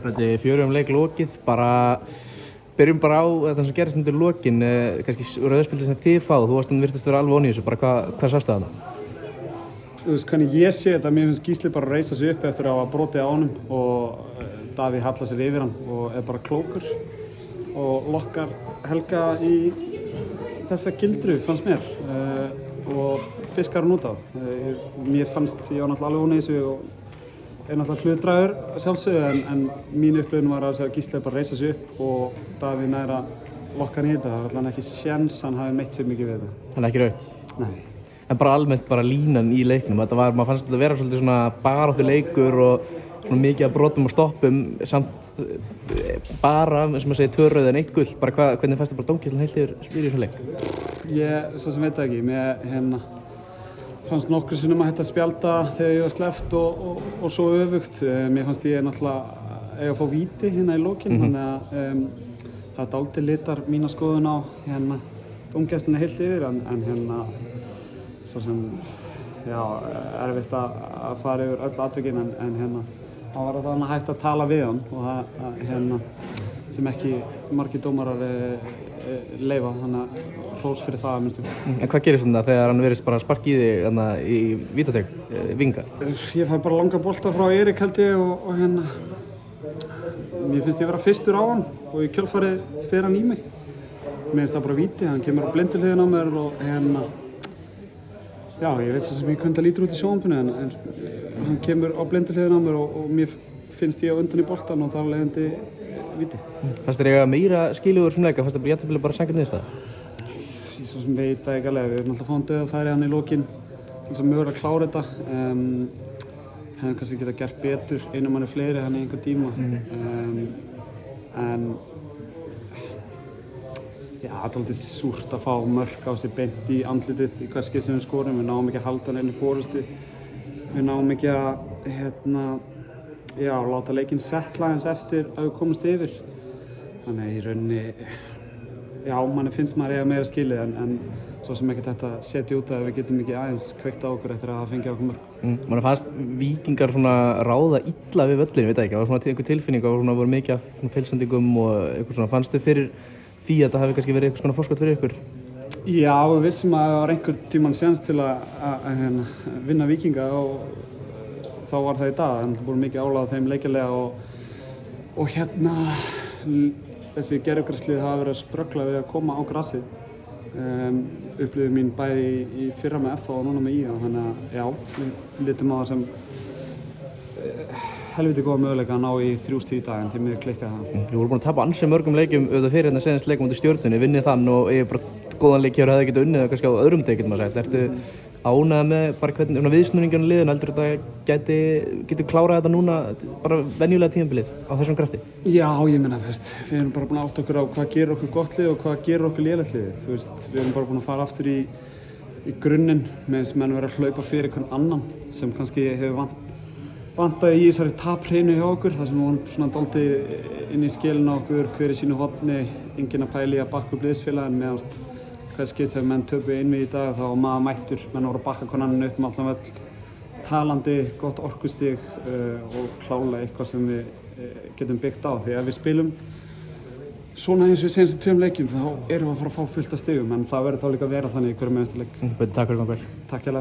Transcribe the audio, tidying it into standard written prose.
Böddi, 4 leik lokið, byrjum bara á þetta sem gerist undir lokin, kannski rauðspjaldið sem þið fáið, þú virtist vera alveg onni í þessu, bara hvað sástu þarna? Þú veist hvernig ég sé þetta, mér finnst Gísli bara reisa sig upp eftir að hafa brotið á honum og Davíð hallar sér yfir hann og bara klókur og lokkar Helga í þessa gildru, fannst mér, og fiskar hann út á. Mér fannst, ég var náttúrulega alveg onni í þessu og náttúrulega hlutdrægur sjálfsögðu, en mín upplifun var að Gísli bara reisa sig upp og Davíð nær að lokka hann í þetta. Það var alltaf ekki séns hann hafi meitt sér mikið við þetta. Hann er ekki rautt? Nei. En bara almennt línan í leiknum, maður fannst þetta vera svolítið svona baráttu leikur og svona mikið af brotum og stoppum, samt bara, sem maður segir, 2 rauð en 1 gult, hvernig fannst þið dómgæslan heilt yfir í þessum leik? Ég, svo sem veit það ekki, mér fannst nokkru sinnum að hætta að spjalda þegar ég var sleppt og svo öfugt. Mér fannst ég náttúrulega eiga að fá víti í lokin, þannig að það dálítið litar mína skoðun á dómgæslunni heilt yfir, en svo sem, já, erfitt að fara yfir öll atvikin, en það var þannig hægt að tala við hann og það, sem ekki margir dómarar leyfa, þannig að hrós fyrir það að minnstu. En hvað gerist þetta þegar hann virðist bara sparka í þig í vítateig, vinga? Ég fæ bara langa bolta frá Eirík held ég og mér finnst ég vera fyrstur á hann og í kjölfarið fer hann í mig. Mér finnst það bara víti, hann kemur á blinduhliðina á mér og já, ég veit svo sem ég hvernig það lítur út í sjónvarpinu, en hann kemur á blinduhliðina á mér og mér finnst ég á undan í boltan og þar leiðandi víti. Fannst þér eiga meira skilið úr þessum leik? Fannst þér jafntefli bara sanngjörn niðurstaða? Ég svo sem veit það ekki alveg, við erum alltaf fáum dauðafæri hann í lokin til þess að mögulega klára þetta. Hefðum kannski getað gert betur, einum manni fleiri hann í einhvern tíma. En já, það er alltaf súrt að fá mörk á sig beint í andlitið í hvert skipti sem við skorum. Við náum ekki að halda hann inn í forystu. Við náum ekki að láta leikinn settla eins eftir að við komumst yfir. Þannig í rauninni, já, manni finnst maður eiga meira skilið, en svo sem ekki þetta setja út að við getum ekki aðeins kveikt á okkur eftir að það fengi okkur mörk. Manni fannst Víkingar ráða illa við völlinn, veit ekki, það var svona einhver tilfinning og voru mikið af feilsendingum og eitthvað svona. Fannst þið fyrir því að það hafi kannski verið eitthvað svona forskot fyrir ykkur? Já, við vissum að það var einhver tímann séns til að vinna Víkinga og þá var það í dag. Það er búin mikið álag á þeim leikjarlega og þessi gervigræslið hafa verið að ströggla við að koma á grassið. Upplifði mín bæði í fyrra með FH og núna með IA, þannig að já, við litum á það sem helviti góða möguleika að ná í 3 stig í dag, en því miður klikkaði það. Við vorum búin að tapa ansi mörgum leikjum auðvitað fyrir senast leikum undir Stjörnunni, vinnið þann og bara góðan leik hér hefði getað unnið kannski á öðrum degi, getur maður sagt. Ertu ánægð með bara hvernig viðsnúningin á liðinu, heldur þetta getur klárað þetta núna bara venjulega tímabilið á þessum krafti? Já, ég meina, við erum bara búin að átta okkur á hvað gerir okkur gott lið og hvað gerir okkur lélegt lið. Við erum bara búin að fara aftur í grunninn með þess að menn vera að hlaupa fyrir einhvern annan sem kannski hefur vantaði í þessari taphreinu hjá okkur, þar sem við vorum svona dálítið inn í skilin á okkur, hver í sínu horni, enginn að pæla í að bakka upp liðsfélaginn, meðanst hvers skeitt sem menn töpuðu einvið í dag, þá var maður mættur, menn voru að bakka hvern annan upp allan völl, talandi, gott orkustig og klálega eitthvað sem við getum byggt á, því ef við spilum svona eins og við segjum 2 leikjum, þá erum við að fara að fá fullt af stigum, en það verður þá líka að vera þannig í hverjum einasta leik. Takk fyrir komið vel. Takk hérlega fyrir.